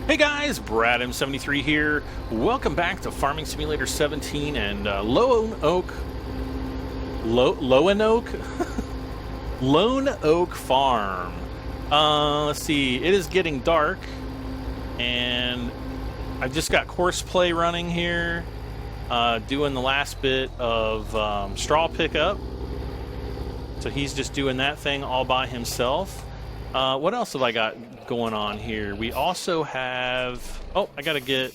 Hey guys, Brad M73 here. Welcome back to Farming Simulator 17 and Lone Oak Farm. Let's see, it is getting dark and I've just got Courseplay running here, doing the last bit of straw pickup. So he's just doing that thing all by himself. What else have I got going on here? We also have... Oh, I gotta get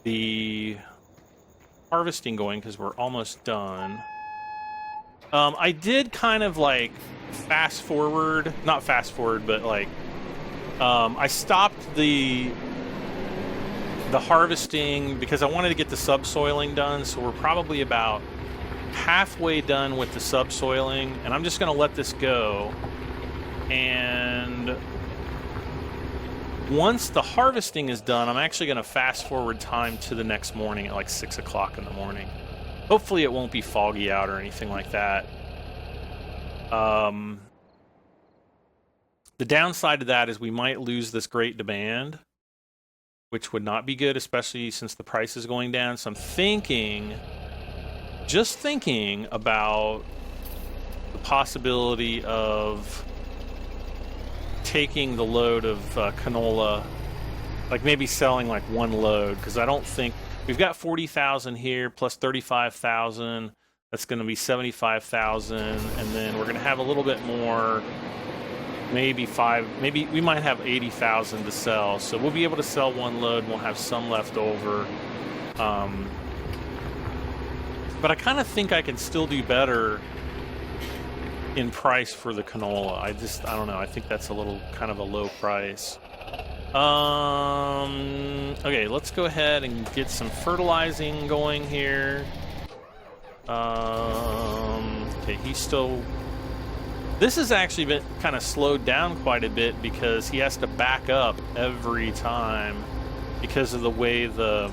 the harvesting going because we're almost done. I did kind of like fast forward, not fast forward, but like I stopped the harvesting because I wanted to get the subsoiling done, so we're probably about halfway done with the subsoiling, and I'm just gonna let this go. And once the harvesting is done, I'm actually going to fast forward time to the next morning at like 6 o'clock in the morning. Hopefully it won't be foggy out or anything like that. The downside to that is we might lose this great demand, which would not be good, especially since the price is going down. So I'm just thinking about the possibility of taking the load of canola, like maybe selling like one load, because I don't think we've got 40,000 here plus 35,000. That's going to be 75,000, and then we're going to have a little bit more, maybe we might have 80,000 to sell. So we'll be able to sell one load, and we'll have some left over. But I kind of think I can still do better in price for the canola. I don't know. I think that's a little kind of a low price. Okay, let's go ahead and get some fertilizing going here. Okay, he's still... This has actually been kind of slowed down quite a bit because he has to back up every time because of the way the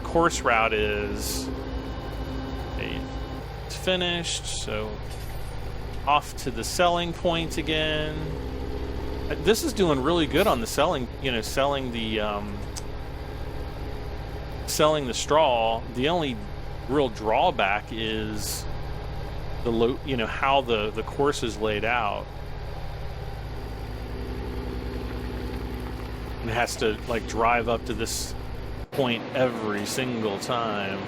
course route is. Okay, it's finished, so off to the selling point again. This is doing really good on the selling, selling the straw. The only real drawback is the how the course is laid out. And it has to like drive up to this point every single time.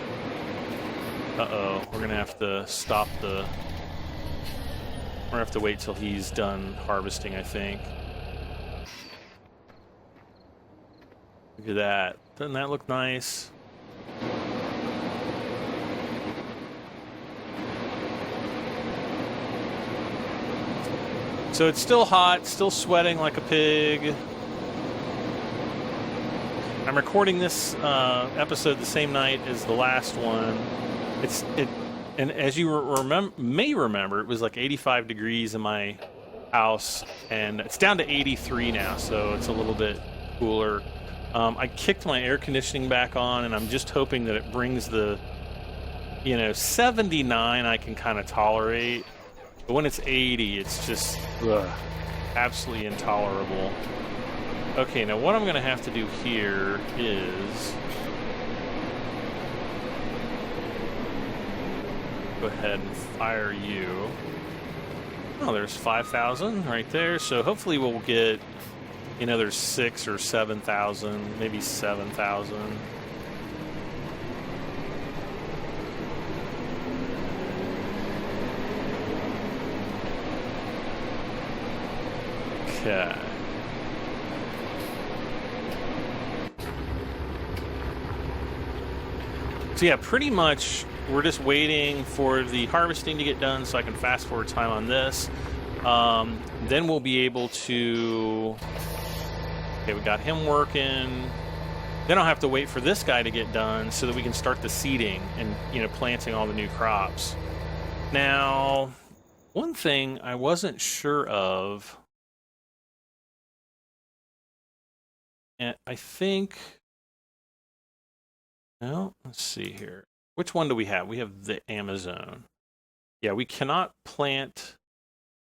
Uh-oh, we're gonna have to stop the... We're gonna have to wait till he's done harvesting, I think. Look at that. Doesn't that look nice? So it's still hot, still sweating like a pig. I'm recording this episode the same night as the last one. And as you may remember, it was like 85 degrees in my house, and it's down to 83 now, so it's a little bit cooler. I kicked my air conditioning back on, and I'm just hoping that it brings the, 79 I can kind of tolerate. But when it's 80, it's just absolutely intolerable. Okay, now what I'm going to have to do here is... Go ahead and fire you. Oh, there's 5,000 right there. So hopefully we'll get, there's 6,000 or 7,000, maybe 7,000. Okay. So yeah, pretty much we're just waiting for the harvesting to get done so I can fast forward time on this. Then we'll be able to... Okay, we got him working. Then I'll have to wait for this guy to get done so that we can start the seeding and, planting all the new crops. Now, one thing I wasn't sure of, and I think... Well, let's see here. Which one do we have? We have the Amazon. Yeah, we cannot plant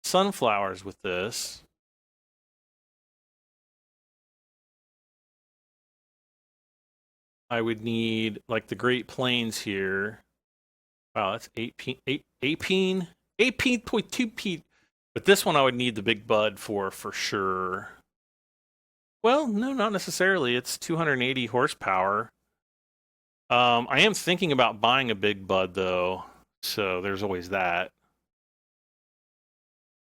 sunflowers with this. I would need like the Great Plains here. Wow, that's 18.2 feet. But this one I would need the big bud for sure. Well, no, not necessarily. It's 280 horsepower. I am thinking about buying a big bud though, so there's always that.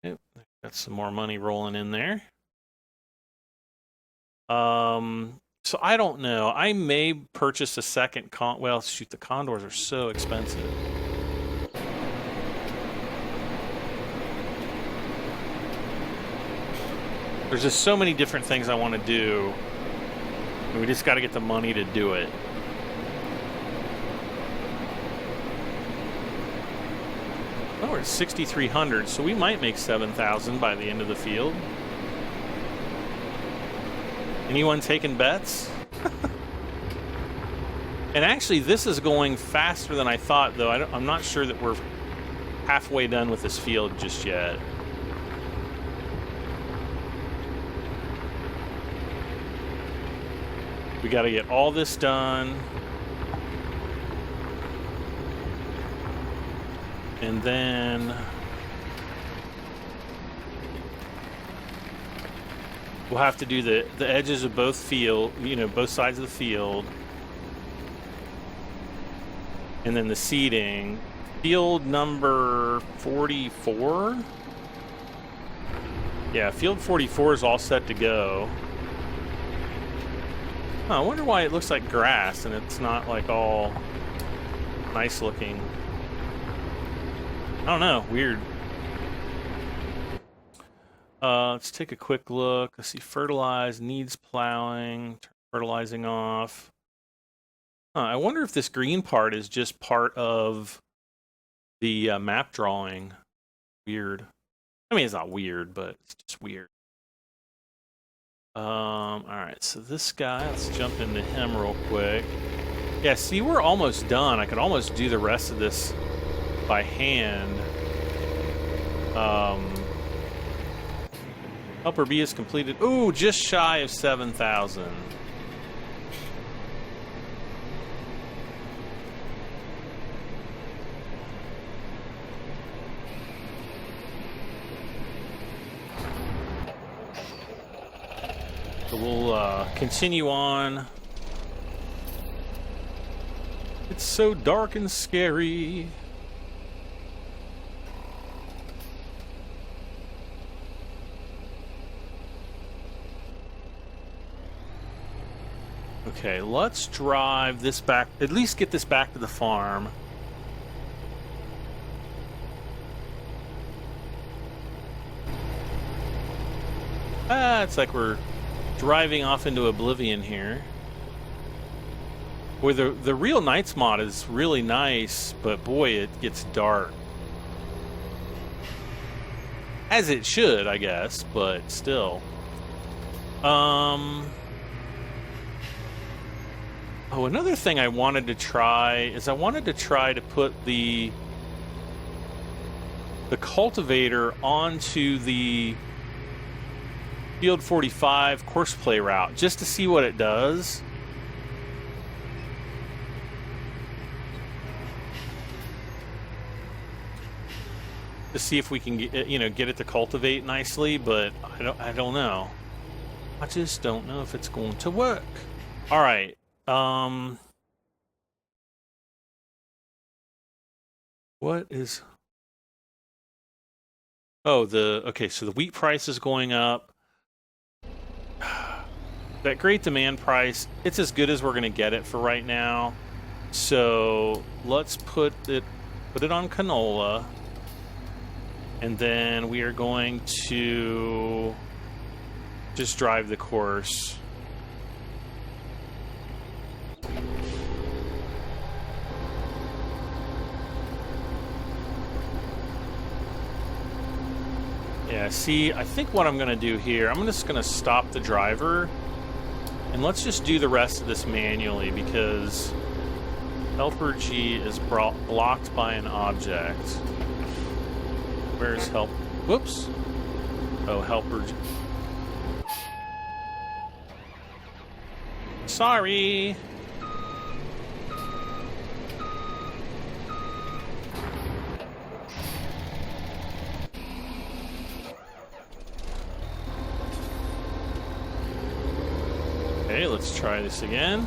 Yep, got some more money rolling in there. So I don't know. I may purchase a second well, shoot, the Condors are so expensive. There's just so many different things I want to do. And we just got to get the money to do it. Oh, we're at 6,300, so we might make 7,000 by the end of the field. Anyone taking bets? And actually, this is going faster than I thought, though. I'm not sure that we're halfway done with this field just yet. We got to get all this done. And then we'll have to do the edges of both both sides of the field. And then the seating. Field number 44? Yeah, field 44 is all set to go. Huh, I wonder why it looks like grass and it's not like all nice looking. I don't know, weird. Let's take a quick look. Let's see, fertilize, needs plowing, turn fertilizing off. I wonder if this green part is just part of the map drawing. Weird. I mean, it's not weird, but it's just weird. All right, so this guy, let's jump into him real quick. Yeah, see, we're almost done. I could almost do the rest of this by hand. Helper B is completed. Ooh, just shy of 7,000. So we'll continue on. It's so dark and scary. Okay, let's drive this back, at least get this back to the farm. It's like we're driving off into oblivion here. Boy, the real nights mod is really nice, but boy, it gets dark. As it should, I guess, but still. Oh, another thing I wanted to try is I wanted to try to put the cultivator onto the Field 45 courseplay route just to see what it does. To see if we can get it to cultivate nicely, but I don't know. I just don't know if it's going to work. All right. What is... Oh, okay, so the wheat price is going up. That great demand price, it's as good as we're going to get it for right now. So let's put it on canola. And then we are going to just drive the course. Yeah, see, I think what I'm going to do here, I'm just going to stop the driver, and let's just do the rest of this manually, because Helper G is blocked by an object. Where's help? Whoops. Oh, helper G. Sorry. Okay, let's try this again.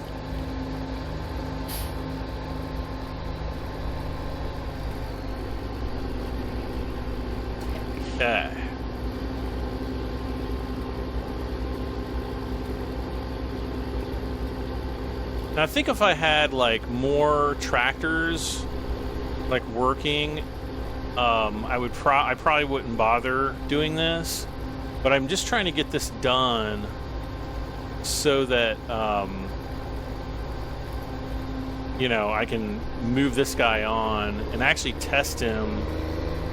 Okay. Now I think if I had like more tractors like working, I probably wouldn't bother doing this, but I'm just trying to get this done so that you know, I can move this guy on and actually test him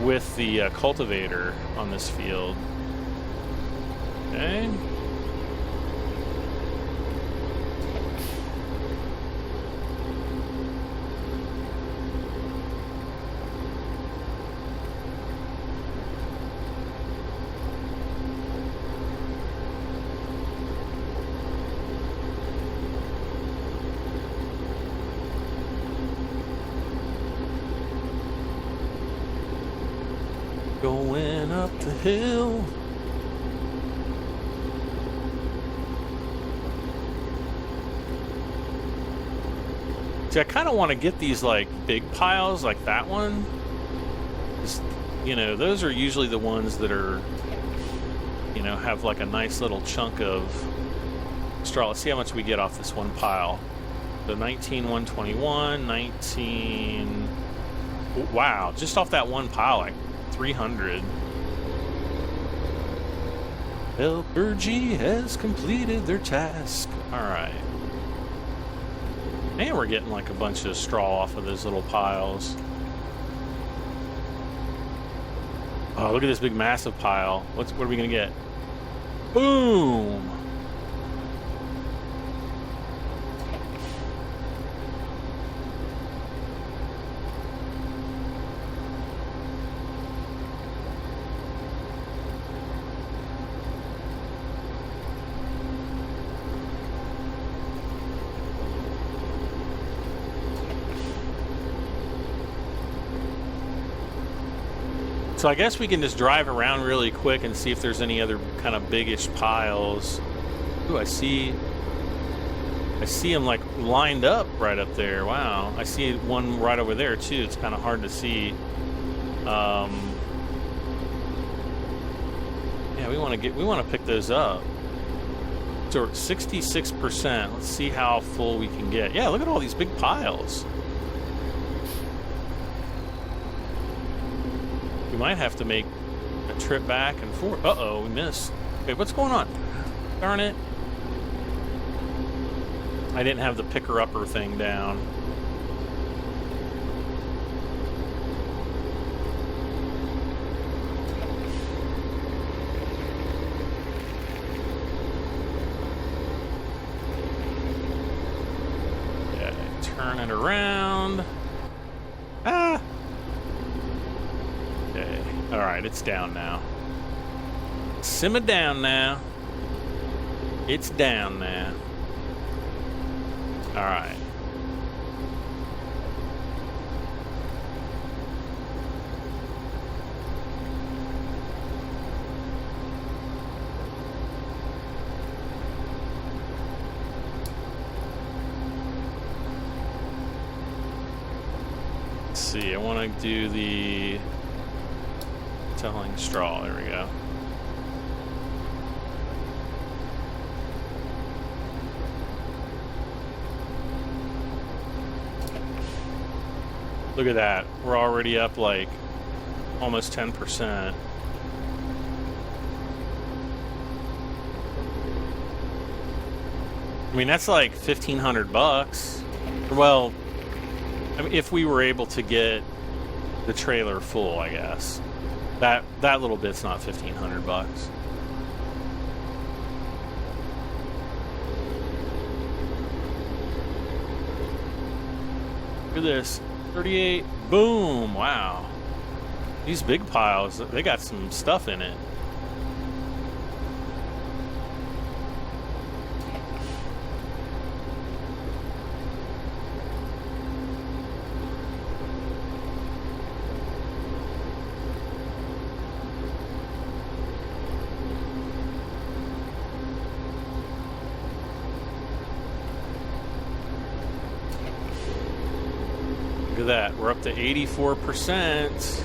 with the cultivator on this field. Okay. Going up the hill. See, I kind of want to get these like big piles like that one. Just, you know, those are usually the ones that are, you know, have like a nice little chunk of straw. Let's see how much we get off this one pile. So 19,121, 19. Wow, just off that one pile, like 300. Helper G has completed their task. All right. And we're getting like a bunch of straw off of those little piles. Oh, look at this big massive pile. What are we gonna get? Boom! So I guess we can just drive around really quick and see if there's any other kind of biggish piles. Ooh, I see them like lined up right up there. Wow, I see one right over there too. It's kind of hard to see. Yeah, we want to pick those up. So 66%. Let's see how full we can get. Yeah, look at all these big piles. We might have to make a trip back and forth. Uh-oh, we missed. Okay, what's going on? Darn it. I didn't have the picker-upper thing down. Okay, turn it around. Ah! Okay, all right, it's down now. Simmer down now. It's down now. All right. Let's see, I want to do the telling straw. There we go. Look at that. We're already up like almost 10%. I mean, that's like $1,500. Well, I mean, if we were able to get the trailer full, I guess. That little bit's not $1,500. Look at this. 38. Boom. Wow. These big piles, they got some stuff in it. Look at that. We're up to 84%.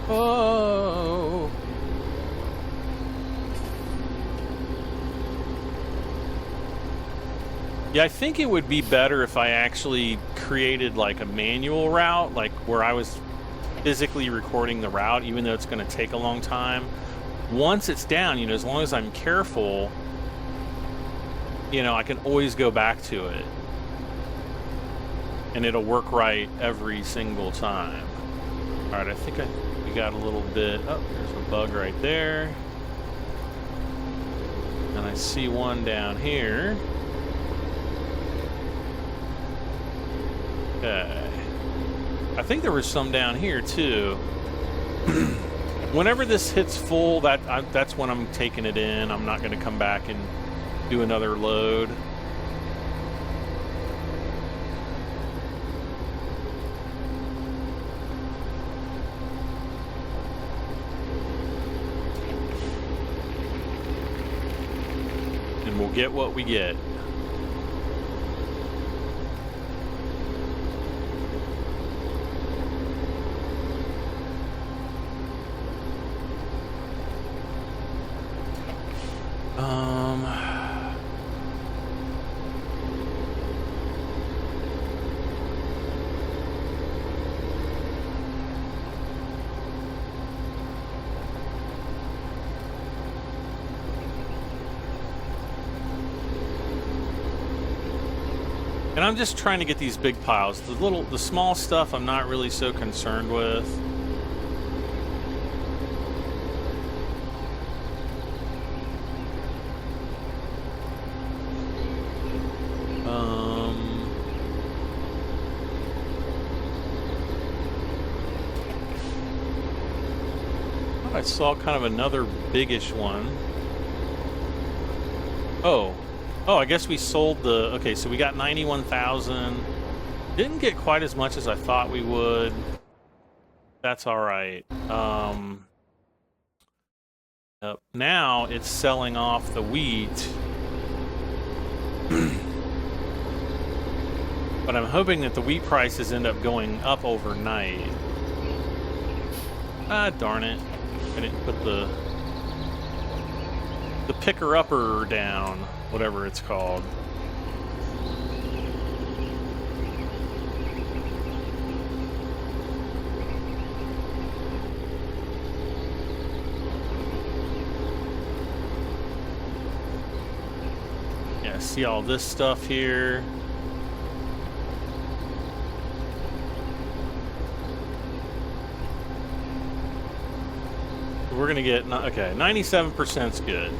Oh. Yeah, I think it would be better if I actually created like a manual route, like where I was physically recording the route, even though it's going to take a long time. Once it's down, you know, as long as I'm careful, you know, I can always go back to it. And it'll work right every single time. All right, I think we got a little bit. Oh, there's a bug right there. And I see one down here. Okay. I think there was some down here too. Whenever this hits full, that's when I'm taking it in. I'm not going to come back and do another load. We'll get what we get. And I'm just trying to get these big piles. The small stuff I'm not really so concerned with. I saw kind of another biggish one. Oh, I guess we sold the... Okay, so we got 91,000. Didn't get quite as much as I thought we would. That's all right. Now it's selling off the wheat. But I'm hoping that the wheat prices end up going up overnight. Ah, darn it. I didn't put the picker-upper down, whatever it's called. Yeah, see all this stuff here. We're gonna get, okay, 97%'s good.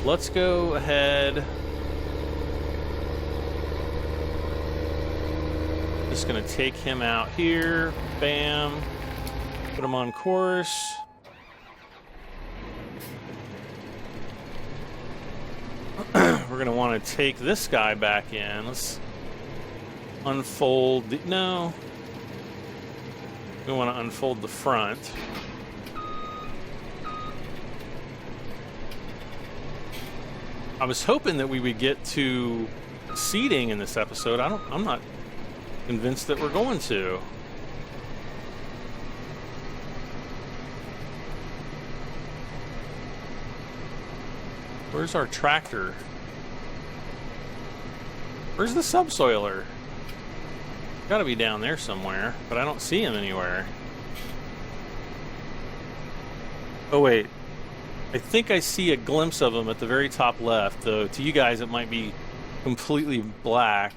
Let's go ahead. Just gonna take him out here. Bam. Put him on course. We're gonna want to take this guy back in. Let's unfold the, no. We want to unfold the front. I was hoping that we would get to seating in this episode. I'm not convinced that we're going to. Where's our tractor? Where's the subsoiler? Gotta be down there somewhere, but I don't see him anywhere. Oh wait. I think I see a glimpse of him at the very top left, though to you guys it might be completely black.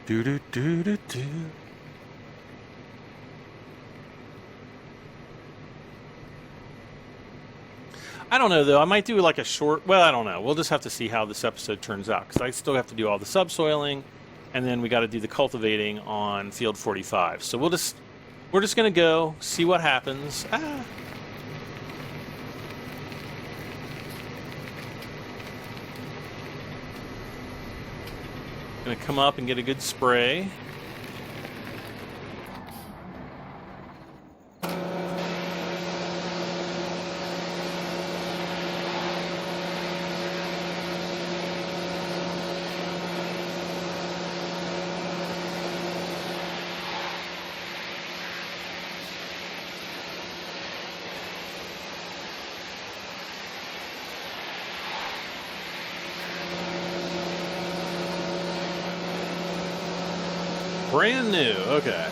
Do do do do do. I don't know, though. I might do like a short... Well, I don't know. We'll just have to see how this episode turns out, because I still have to do all the subsoiling, and then we got to do the cultivating on Field 45. So we're just going to go, see what happens. Going to come up and get a good spray. Brand new, okay.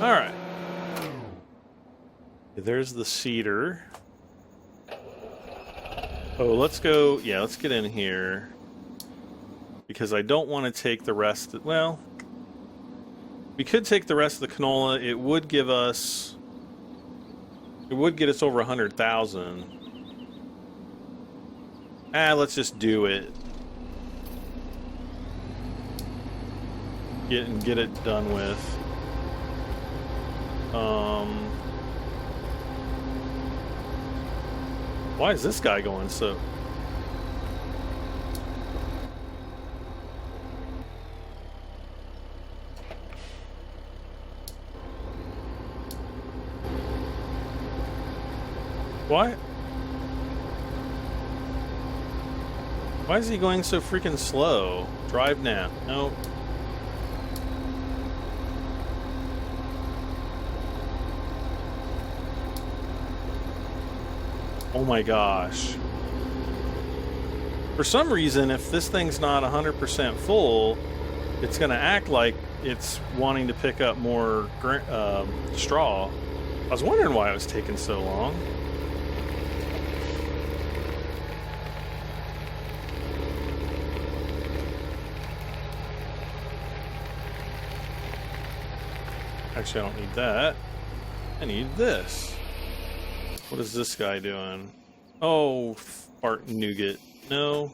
All right. There's the cedar. Oh, let's go. Yeah, let's get in here. Because I don't want to take the rest... Well, we could take the rest of the canola. It would give us... It would get us over 100,000. Let's just do it. Get it done with. Why is this guy going so... Why? Why is he going so freaking slow? Drive now. No. Oh my gosh. For some reason, if this thing's not 100% full, it's going to act like it's wanting to pick up more straw. I was wondering why it was taking so long. Actually, I don't need that. I need this. What is this guy doing? Oh, fart nougat. No.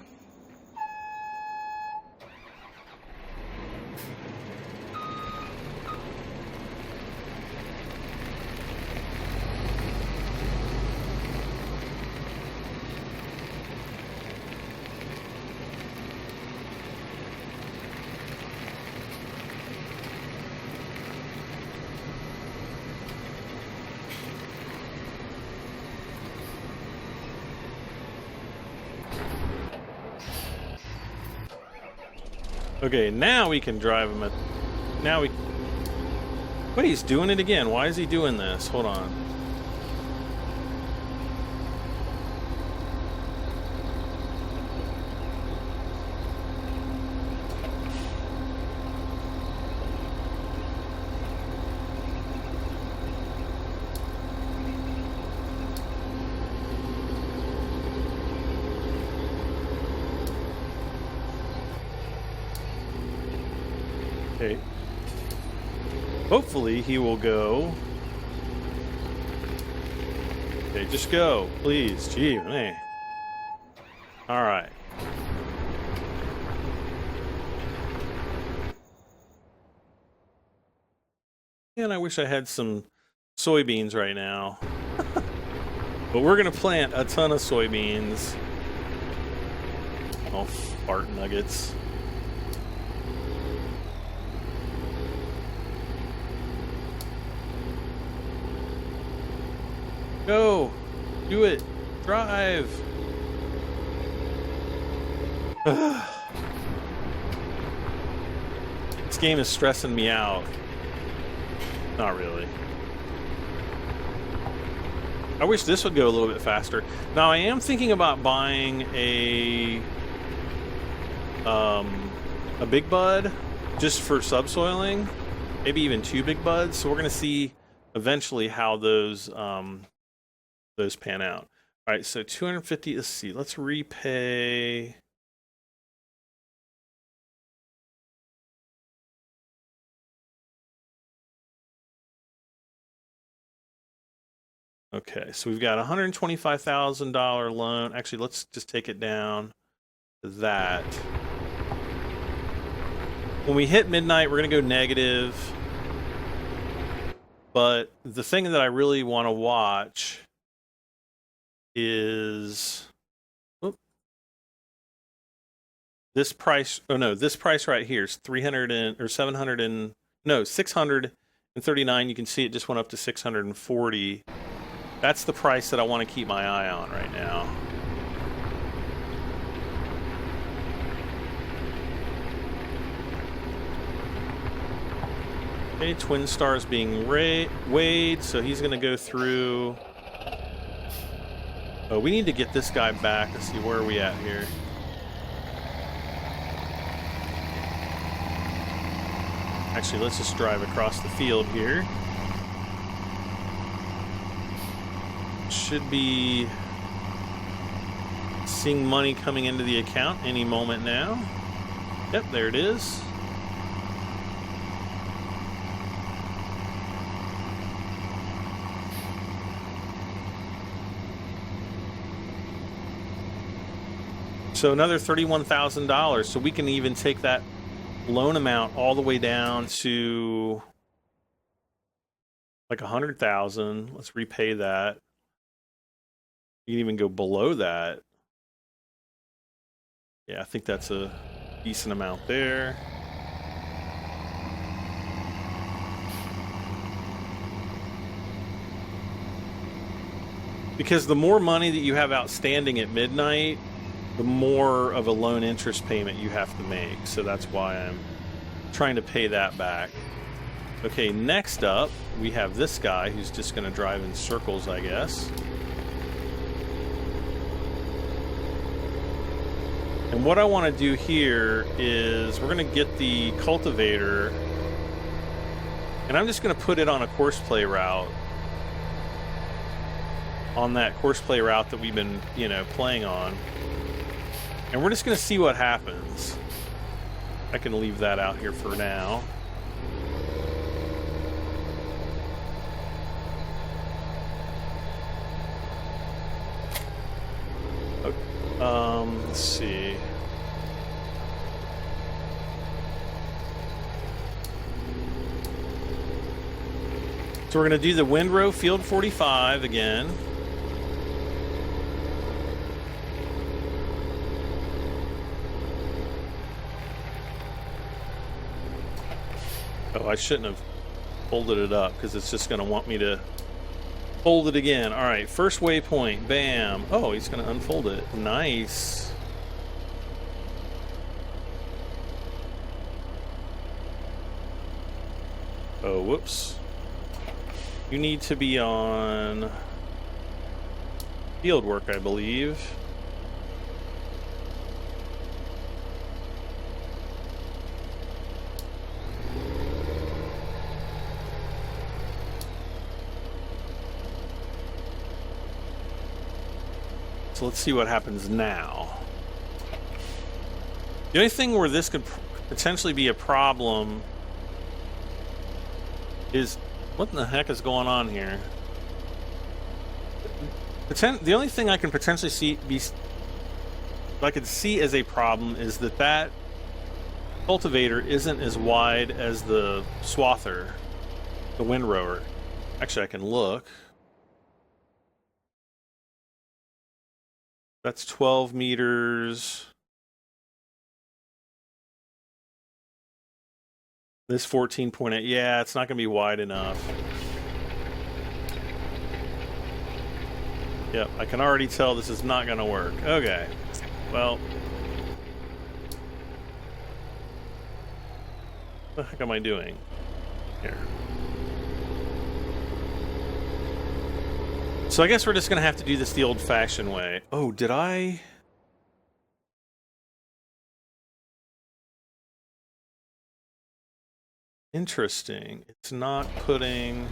Okay, now we can drive him at... Now we... But he's doing it again. Why is he doing this? Hold on. Okay. Hopefully he will go. Okay, just go, please. Gee, man. All right. Man, I wish I had some soybeans right now. But we're gonna plant a ton of soybeans. Oh, fart nuggets. Go! Do it! Drive! This game is stressing me out. Not really. I wish this would go a little bit faster. Now I am thinking about buying a big bud just for subsoiling. Maybe even 2 big buds. So we're gonna see eventually how those pan out. All right, so 250. Let's see. Let's repay. Okay, so we've got a $125,000 loan. Actually, let's just take it down to that. When we hit midnight, we're going to go negative. But the thing that I really want to watch is this price. Oh no, this price right here is 639. You can see it just went up to 640. That's the price that I want to keep my eye on right now. Okay, Twin Star's being weighed, so he's going to go through. Oh, we need to get this guy back. Let's see, where are we at here? Actually, let's just drive across the field here. Should be seeing money coming into the account any moment now. Yep, there it is. So another $31,000. So we can even take that loan amount all the way down to like 100,000. Let's repay that. You can even go below that. Yeah, I think that's a decent amount there. Because the more money that you have outstanding at midnight, the more of a loan interest payment you have to make. So that's why I'm trying to pay that back. Okay, next up, we have this guy who's just going to drive in circles, I guess. And what I want to do here is we're going to get the cultivator, and I'm just going to put it on a courseplay route. On that courseplay route that we've been, playing on. And we're just going to see what happens. I can leave that out here for now. Let's see. So we're going to do the windrow field 45 again. Oh, I shouldn't have folded it up because it's just going to want me to fold it again. All right, first waypoint, bam. Oh, he's going to unfold it. Nice. Oh, whoops. You need to be on field work, I believe. So let's see what happens now. The only thing where this could potentially be a problem is what in the heck is going on here? The only thing I can potentially I could see as a problem is that cultivator isn't as wide as the swather, the windrower. Actually, I can look. That's 12 meters. This 14.8. Yeah, it's not going to be wide enough. Yep, I can already tell this is not going to work. Okay. Well. What the heck am I doing? Here. So I guess we're just going to have to do this the old-fashioned way. Oh, did I? Interesting. It's not putting...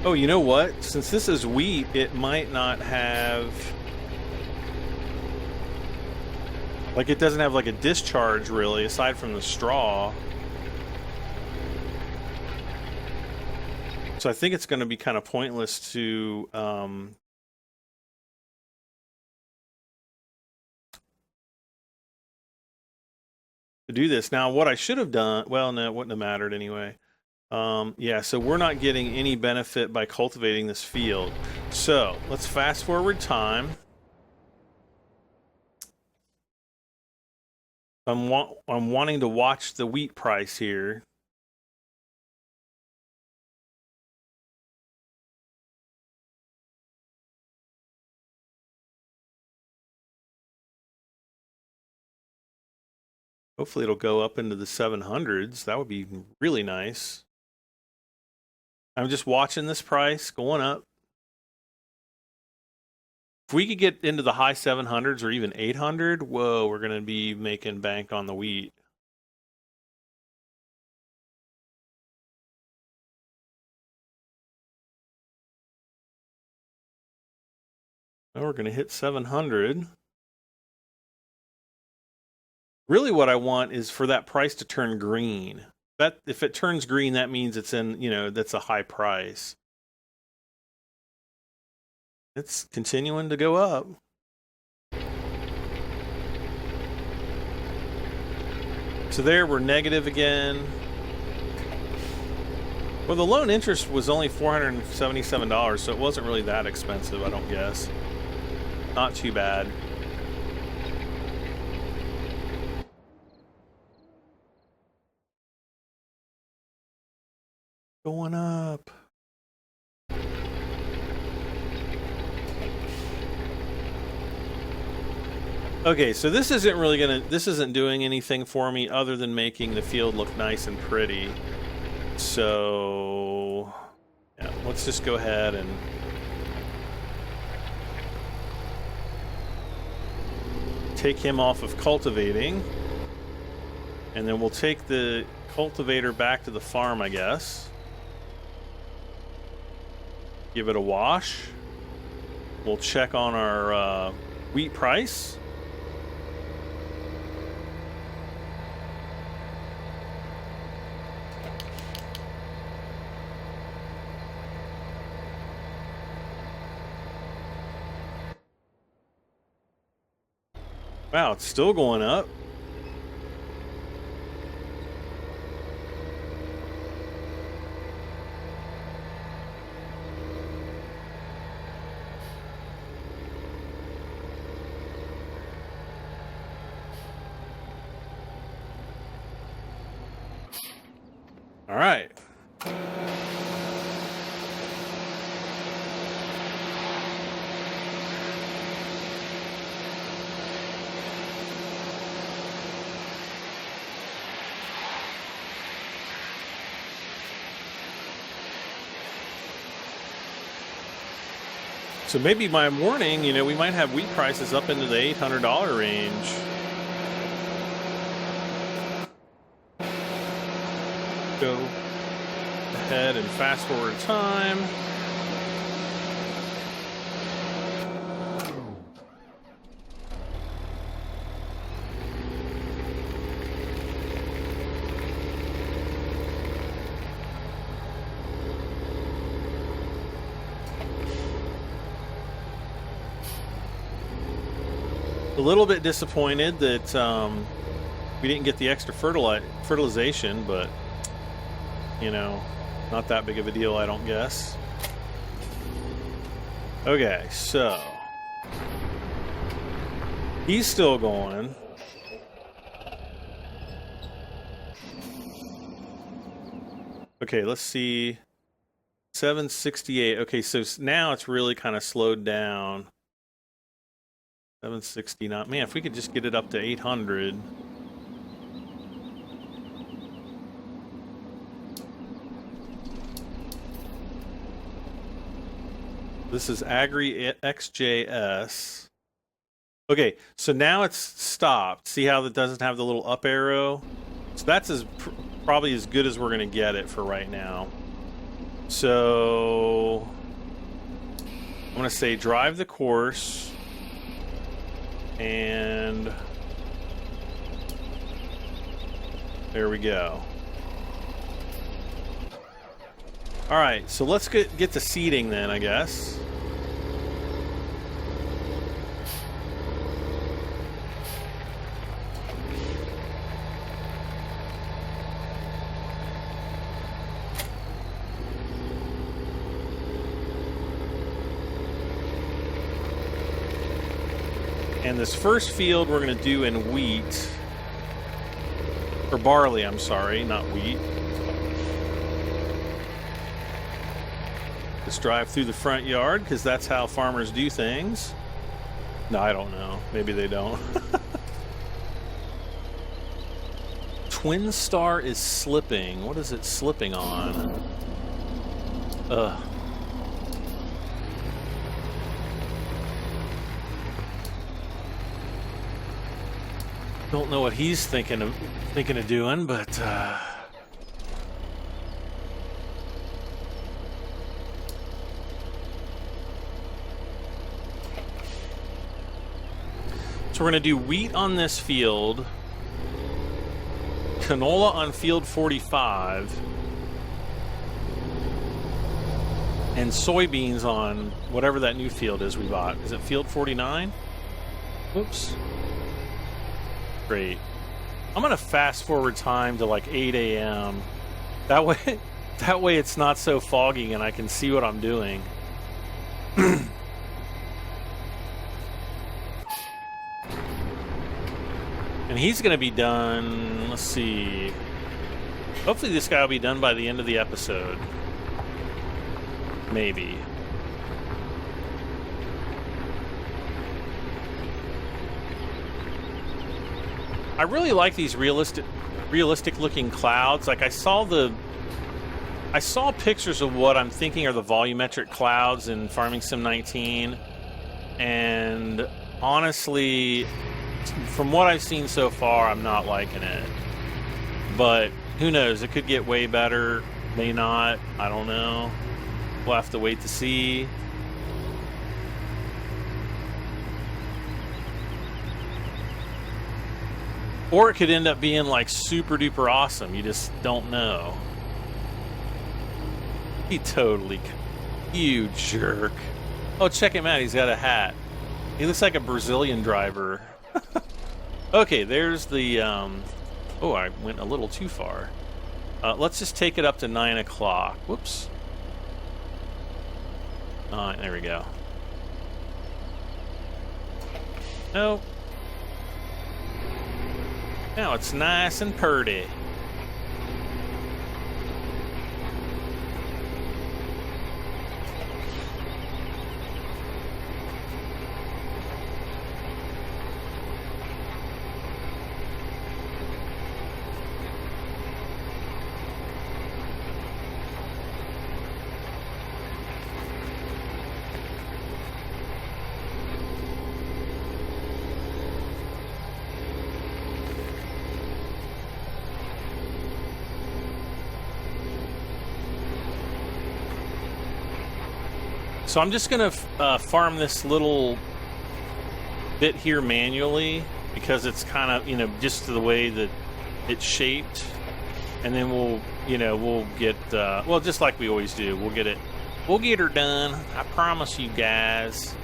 Oh, you know what? Since this is wheat, it might not have... Like, it doesn't have, like, a discharge, really, aside from the straw. So I think it's going to be kind of pointless to... to do this. Now, what I should have done... Well, no, it wouldn't have mattered anyway. Yeah, so we're not getting any benefit by cultivating this field. So, let's fast forward time. I'm wanting to watch the wheat price here. Hopefully it'll go up into the 700s. That would be really nice. I'm just watching this price going up. If we could get into the high 700s or even 800, whoa, we're going to be making bank on the wheat. Now we're going to hit 700. Really what I want is for that price to turn green. That if it turns green, that means it's in, you know, that's a high price. It's continuing to go up. So there we're negative again. Well, the loan interest was only $477, so it wasn't really that expensive, I don't guess. Not too bad. Going up. Okay, so this isn't doing anything for me other than making the field look nice and pretty. So, yeah, let's just go ahead and take him off of cultivating. And then we'll take the cultivator back to the farm, I guess. Give it a wash. We'll check on our wheat price. Wow, it's still going up. All right. So maybe by morning, you know, we might have wheat prices up into the $800 range. Go ahead and fast forward time. A little bit disappointed that we didn't get the extra fertilization, but you know, not that big of a deal, I don't guess. Okay, so he's still going. Okay, let's see. 768. Okay, so now it's really kind of slowed down. 769. Man, if we could just get it up to 800. This is Agri XJS. Okay, so now it's stopped. See how it doesn't have the little up arrow? So that's probably as good as we're going to get it for right now. So I'm going to say drive the course, and there we go. All right, so let's get to seating then, I guess. And this first field we're going to do in wheat, or barley, I'm sorry, not wheat. Just drive through the front yard, because that's how farmers do things. No, I don't know. Maybe they don't. Twin Star is slipping. What is it slipping on? Ugh. Don't know what he's thinking of doing, but so we're going to do wheat on this field, canola on field 45, and soybeans on whatever that new field is we bought. Is it field 49? Oops. Great. I'm going to fast forward time to like 8 a.m. That way it's not so foggy and I can see what I'm doing. And he's going to be done, let's see. Hopefully this guy will be done by the end of the episode. Maybe. I really like these realistic looking clouds. Like I saw pictures of what I'm thinking are the volumetric clouds in Farming Sim 19, and honestly, from what I've seen so far, I'm not liking it. But who knows? It could get way better, may not. I don't know. We'll have to wait to see. Or it could end up being like super duper awesome. You just don't know. He totally... You jerk. Oh, check him out. He's got a hat. He looks like a Brazilian driver. Okay, there's the... Oh, I went a little too far. Let's just take it up to 9 o'clock. Whoops. There we go. Nope. Now it's nice and purty. So I'm just going to farm this little bit here manually because it's kind of, just the way that it's shaped. And then we'll get, well, just like we always do, we'll get her done. I promise you guys.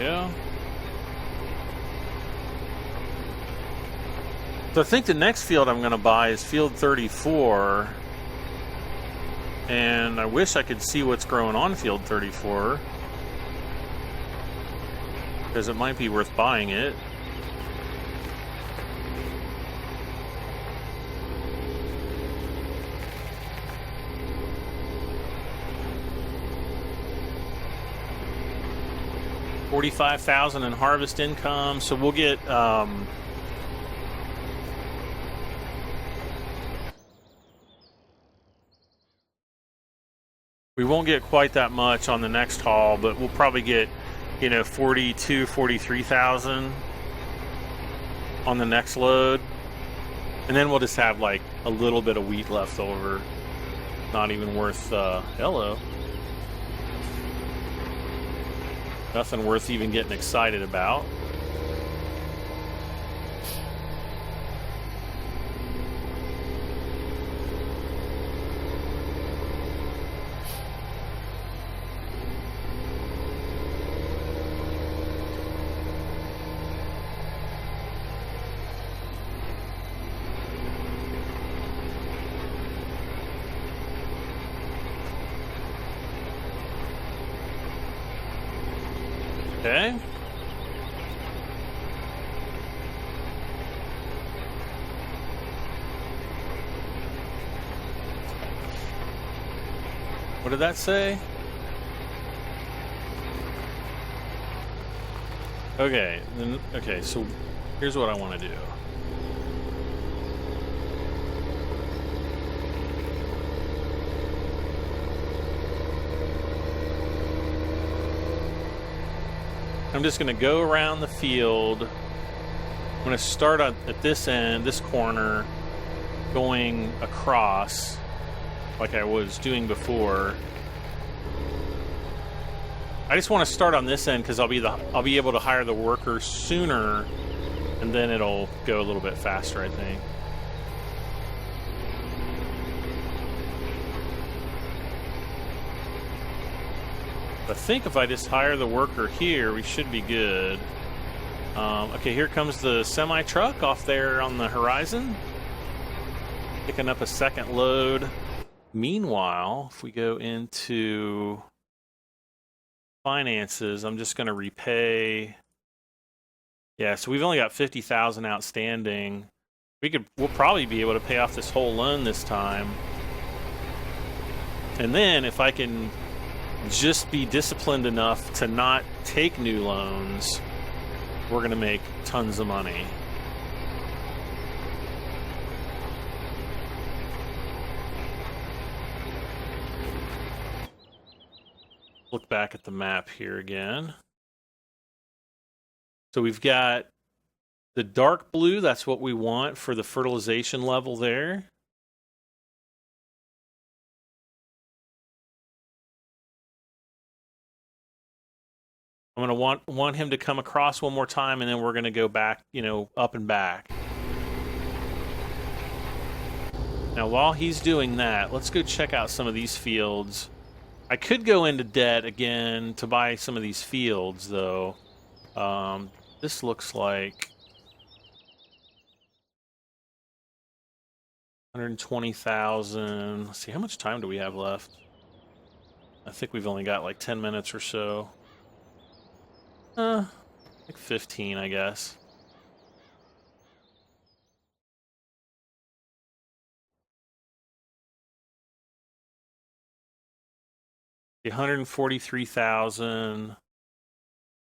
Yeah. So I think the next field I'm going to buy is field 34. And I wish I could see what's growing on field 34. Because it might be worth buying it. $45,000 in harvest income. So we'll get we won't get quite that much on the next haul, but we'll probably get, you know, 42, 43,000 on the next load. And then we'll just have like a little bit of wheat left over. Not even worth, hello. Nothing worth even getting excited about. Okay. What did that say? Okay, then okay, so here's what I want to do. I'm just going to go around the field. I'm going to start at this end, this corner, going across like I was doing before. I just want to start on this end because I'll be able to hire the workers sooner, and then it'll go a little bit faster, I think. I think if I just hire the worker here, we should be good. Okay, here comes the semi-truck off there on the horizon. Picking up a second load. Meanwhile, if we go into finances, I'm just going to repay. Yeah, so we've only got 50,000 outstanding. We'll probably be able to pay off this whole loan this time. And then if I can just be disciplined enough to not take new loans, we're going to make tons of money. Look back at the map here again. So we've got the dark blue, that's what we want for the fertilization level there. I'm going to want him to come across one more time, and then we're going to go back, you know, up and back. Now, while he's doing that, let's go check out some of these fields. I could go into debt again to buy some of these fields, though. This looks like 120,000. Let's see, how much time do we have left? I think we've only got like 10 minutes or so. Like 15, I guess. The 143,000,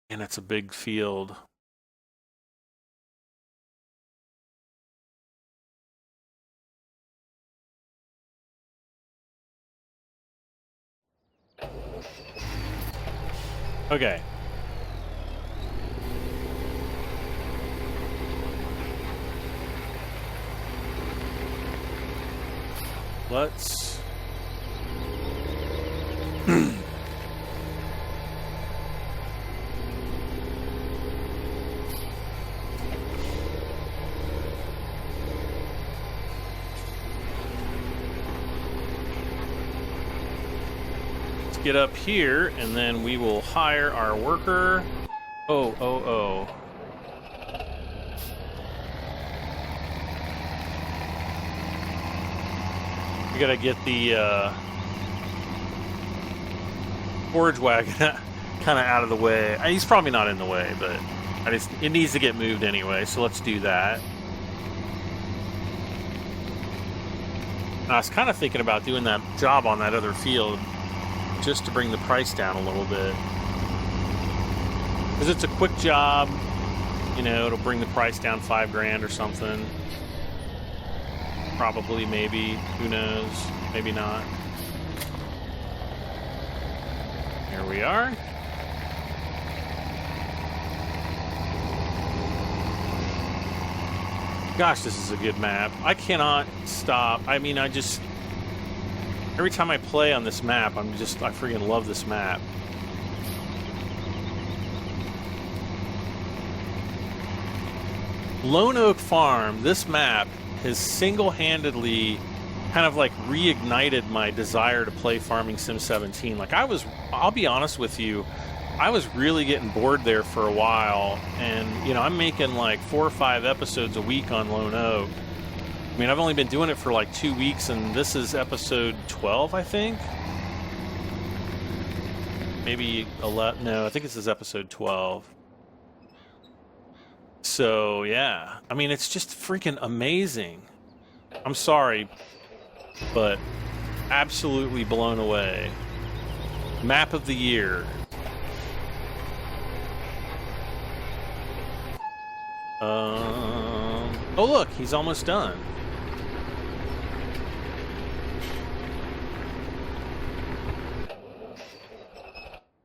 and it's a big field. Okay. Let's get up here, and then we will hire our worker. Oh. We gotta get the forage wagon kind of out of the way. He's probably not in the way, but it needs to get moved anyway, so let's do that. I was kind of thinking about doing that job on that other field just to bring the price down a little bit. Because it's a quick job. You know, it'll bring the price down $5,000 or something. Probably, maybe. Who knows? Maybe not. Here we are. Gosh, this is a good map. I cannot stop. I mean, every time I play on this map, I freaking love this map. Lone Oak Farm, this map has single-handedly kind of like reignited my desire to play Farming Sim 17. Like I'll be honest with you, I was really getting bored there for a while, and you know, I'm making like 4 or 5 episodes a week on Lone Oak. I mean, I've only been doing it for like 2 weeks, and this is episode 12, I think. Maybe 11. No, I think this is episode 12. So yeah, I mean, it's just freaking amazing. I'm sorry, but absolutely blown away. Map of the year. Oh look, he's almost done.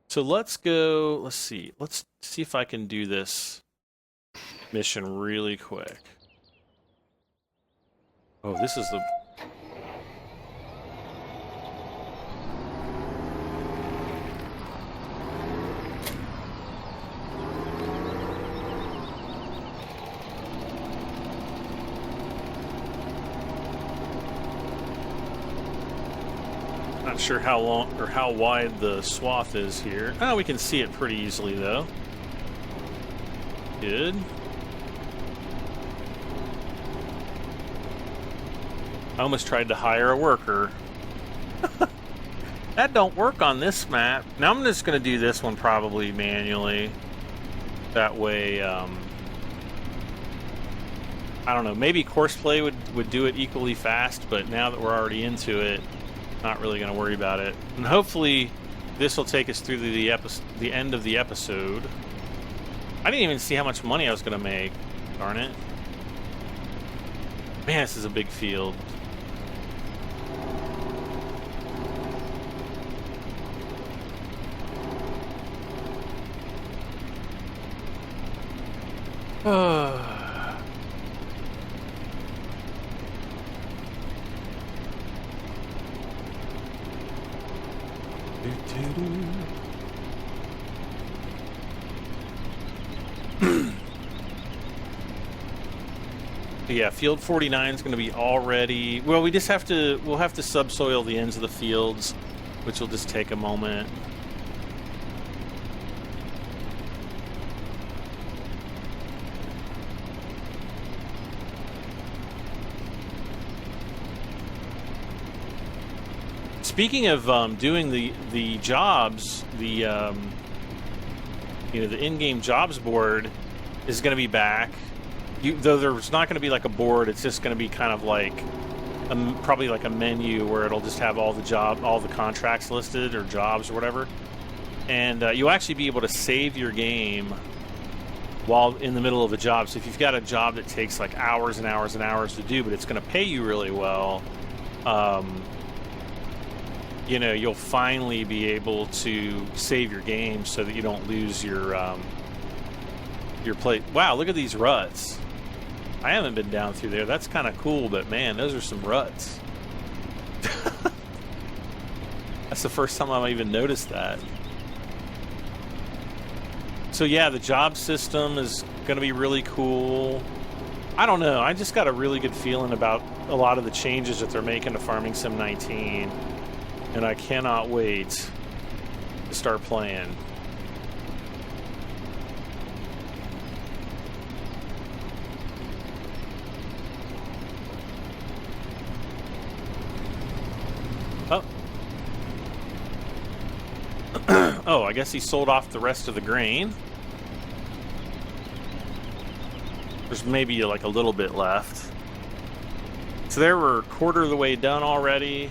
So let's go, let's see if I can do this mission really quick. Oh, this is the... Not sure how long or how wide the swath is here. Oh, we can see it pretty easily though. Good. I almost tried to hire a worker. That don't work on this map. Now I'm just going to do this one probably manually. That way, I don't know, maybe Courseplay would do it equally fast, but now that we're already into it, not really going to worry about it. And hopefully this will take us through the end of the episode. I didn't even see how much money I was going to make. Darn it. Man, this is a big field. Yeah, field 49 is going to be all ready. Well, we'll have to subsoil the ends of the fields, which will just take a moment. Speaking of doing the jobs, the in-game jobs board is going to be back. Though there's not going to be like a board, it's just going to be kind of like probably like a menu where it'll just have all the contracts listed or jobs or whatever, and you'll actually be able to save your game while in the middle of a job. So if you've got a job that takes like hours and hours and hours to do, but it's going to pay you really well, you know, you'll finally be able to save your game so that you don't lose your play. Wow, look at these ruts. I haven't been down through there. That's kind of cool, but man, those are some ruts. That's the first time I've even noticed that. So yeah, the job system is going to be really cool. I don't know. I just got a really good feeling about a lot of the changes that they're making to Farming Sim 19. And I cannot wait to start playing. Oh. Oh, I guess he sold off the rest of the grain. There's maybe like a little bit left. So there, we're a quarter of the way done already.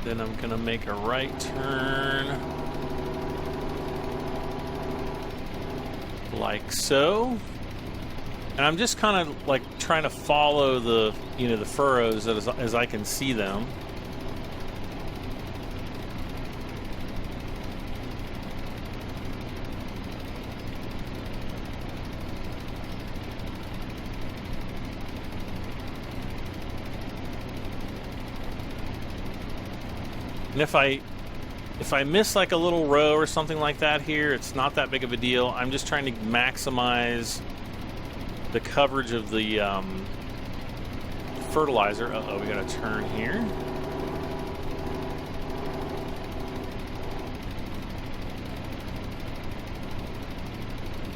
then I'm gonna make a right turn. Like so. And I'm just kind of like trying to follow the, the furrows as I can see them. And if I miss like a little row or something like that here, it's not that big of a deal. I'm just trying to maximize the coverage of the fertilizer. Uh-oh, we got to turn here.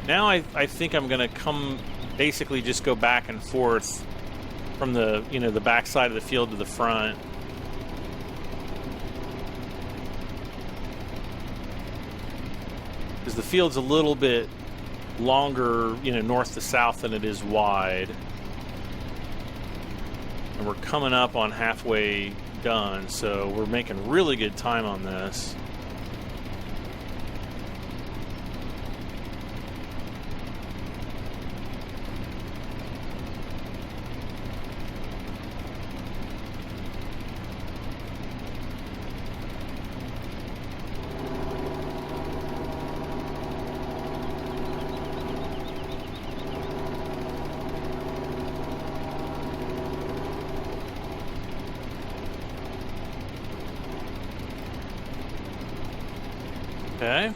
Now I think I'm going to come basically just go back and forth from the, the back side of the field to the front. Because the field's a little bit longer, north to south than it is wide. And we're coming up on halfway done, so we're making really good time on this. Okay.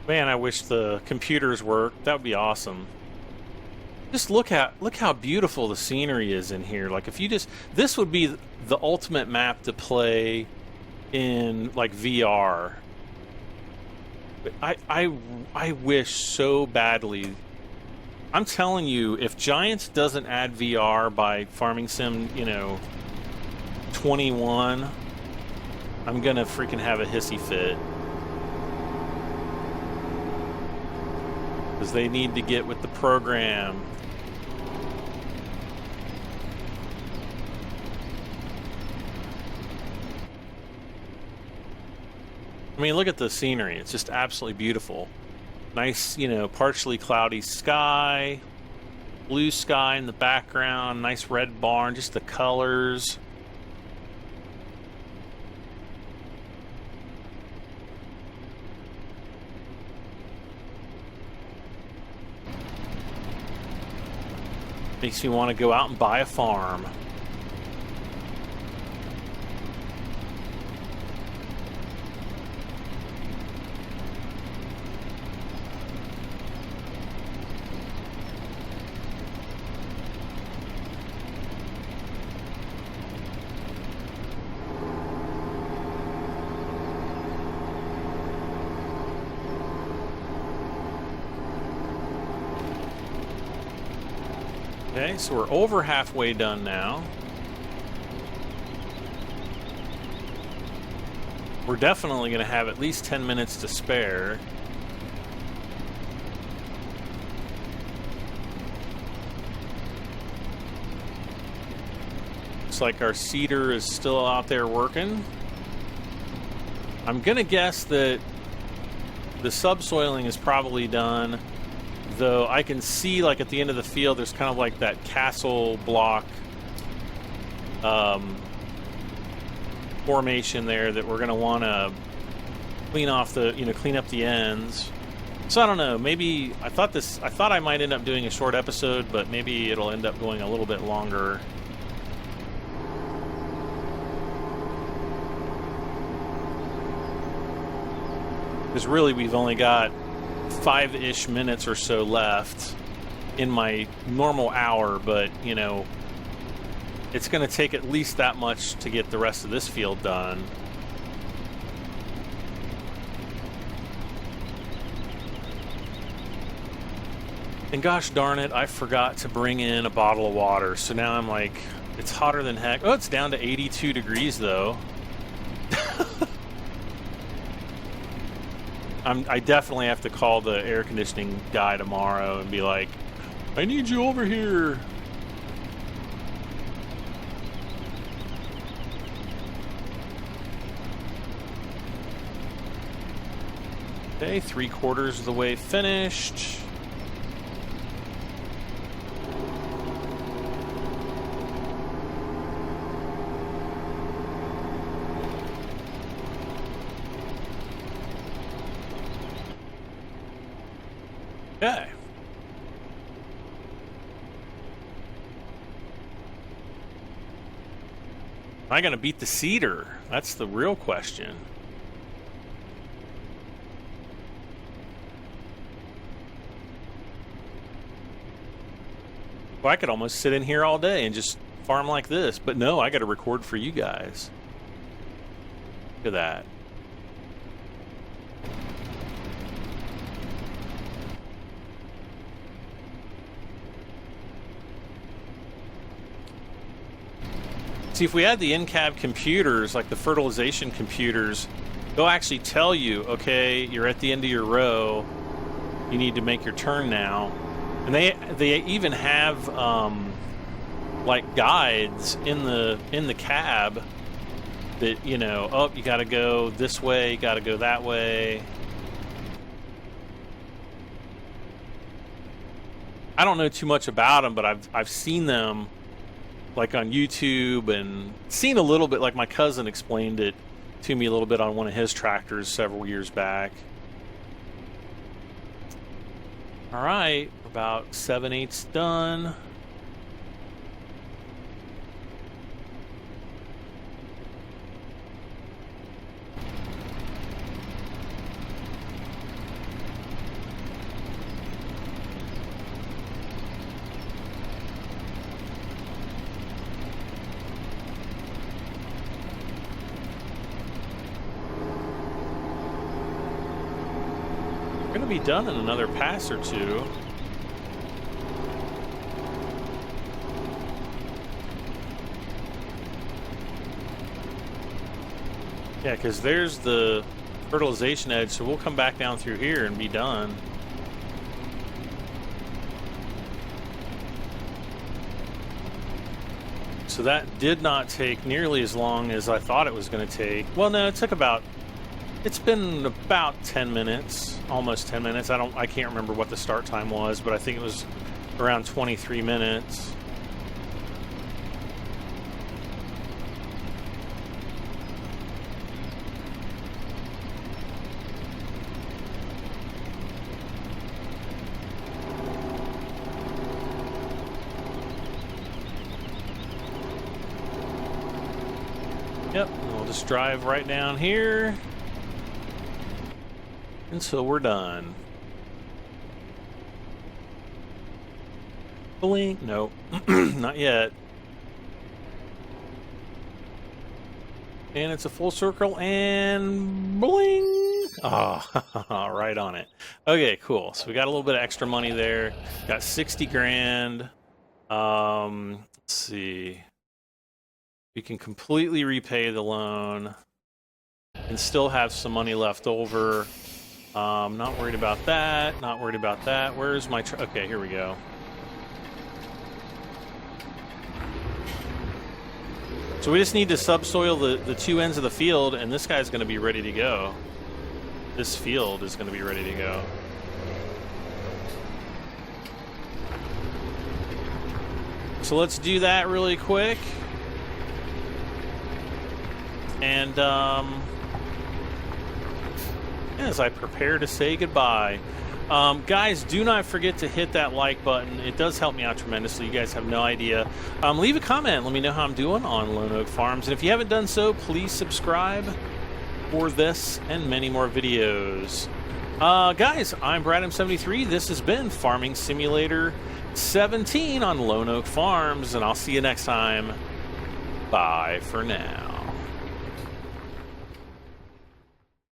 Man, I wish the computers worked. That would be awesome. Just look how beautiful the scenery is in here. Like if you this would be the ultimate map to play in like VR. I wish so badly. I'm telling you, if Giants doesn't add VR by Farming Sim, 21, I'm gonna freaking have a hissy fit. Because they need to get with the program. I mean, look at the scenery. It's just absolutely beautiful. Nice, partially cloudy sky, blue sky in the background, nice red barn, just the colors. Makes me want to go out and buy a farm. Okay, so we're over halfway done now. We're definitely going to have at least 10 minutes to spare. Looks like our seeder is still out there working. I'm going to guess that the subsoiling is probably done. Though I can see, like, at the end of the field, there's kind of like that castle block formation there that we're going to want to clean off the, clean up the ends. So I don't know, maybe I thought I might end up doing a short episode, but maybe it'll end up going a little bit longer. Because really we've only got 5-ish minutes or so left in my normal hour, but it's going to take at least that much to get the rest of this field done. And gosh darn it, I forgot to bring in a bottle of water, so now I'm like, it's hotter than heck. Oh, it's down to 82 degrees though. I definitely have to call the air conditioning guy tomorrow and be like, I need you over here. Okay, 3/4 of the way finished. Okay. Am I gonna beat the cedar? That's the real question. Well, I could almost sit in here all day and just farm like this, but no, I got to record for you guys. Look at that. See, if we had the in-cab computers, like the fertilization computers, they'll actually tell you, okay, you're at the end of your row, you need to make your turn now. And they even have like guides in the cab that, you know, oh, you got to go this way, you got to go that way. I don't know too much about them, but I've seen them like on YouTube and seen a little bit, like my cousin explained it to me a little bit on one of his tractors several years back. All right, about 7/8 done. Gonna be done in another pass or two. Yeah, because there's the fertilization edge, so we'll come back down through here and be done. So that did not take nearly as long as I thought it was going to take. Well, no, it took about, it's been about 10 minutes, almost 10 minutes. I can't remember what the start time was, but I think it was around 23 minutes. Yep, we'll just drive right down here until we're done. Blink, nope, not yet. And it's a full circle and bling. Oh, right on it. Okay, cool. So we got a little bit of extra money there. Got 60 grand. Let's see. We can completely repay the loan and still have some money left over. Not worried about that. Not worried about that. Where's my okay, here we go. So we just need to subsoil the two ends of the field, and this guy's going to be ready to go. This field is going to be ready to go. So let's do that really quick. And as I prepare to say goodbye, guys, do not forget to hit that like button. It does help me out tremendously. You guys have no idea. Leave a comment. Let me know how I'm doing on Lone Oak Farms. And if you haven't done so, please subscribe for this and many more videos. Guys, I'm BradM73. This has been Farming Simulator 17 on Lone Oak Farms, and I'll see you next time. Bye for now.